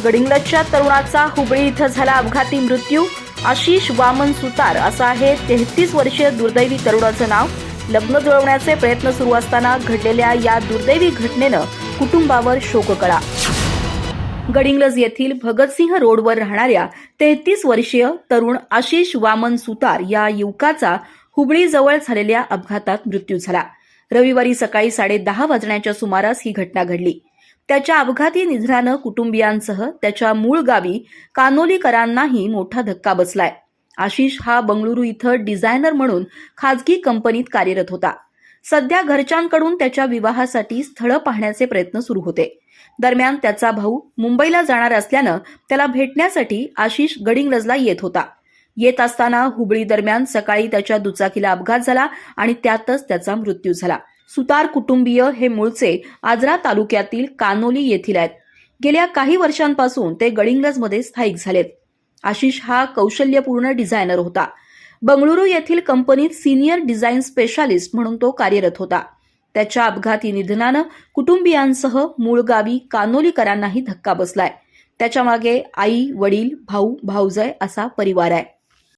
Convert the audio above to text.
गडिंग्लजच्या तरुणाचा हुबळी इथं झाला अपघाती मृत्यू. आशिष वामन सुतार असं आहे 33 वर्षीय दुर्दैवी तरुणाचं नाव. लग्न जुळवण्याचे प्रयत्न सुरू असताना घडलेल्या या दुर्दैवी घटनेनं कुटुंबावर शोककळा. गडिंग्लज येथील भगतसिंह रोडवर राहणाऱ्या 33 वर्षीय तरुण आशिष वामन सुतार या युवकाचा हुबळीजवळ झालेल्या अपघातात मृत्यू झाला. रविवारी सकाळी 10:30 वाजण्याच्या सुमारास ही घटना घडली. त्याच्या अपघाती निधनानं कुटुंबियांसह त्याच्या मूळ गावी कानोलीकरांनाही मोठा धक्का बसलाय. आशिष हा बंगळुरू इथं डिझायनर म्हणून खाजगी कंपनीत कार्यरत होता. सध्या घरच्यांकडून त्याच्या विवाहासाठी स्थळं पाहण्याचे प्रयत्न सुरू होते. दरम्यान त्याचा भाऊ मुंबईला जाणार असल्यानं त्याला भेटण्यासाठी आशिष गडिंग्लजला येत होता. येत असताना हुबळी दरम्यान सकाळी त्याच्या दुचाकीला अपघात झाला आणि त्यातच त्याचा मृत्यू झाला. सुतार कुटुंबीय हे मूळचे आजरा तालुक्यातील कानोली येथील आहेत. गेल्या काही वर्षांपासून ते गडिंग्लजमध्ये स्थायिक झालेत. आशिष हा कौशल्यपूर्ण डिझायनर होता. बंगळुरू येथील कंपनीत सिनियर डिझाईन स्पेशालिस्ट म्हणून तो कार्यरत होता. त्याच्या अपघाती निधनानं कुटुंबियांसह मूळ गावी कानोलीकरांनाही धक्का बसलाय. त्याच्या मागे आई, वडील, भाऊ, भाऊजाई असा परिवार आहे.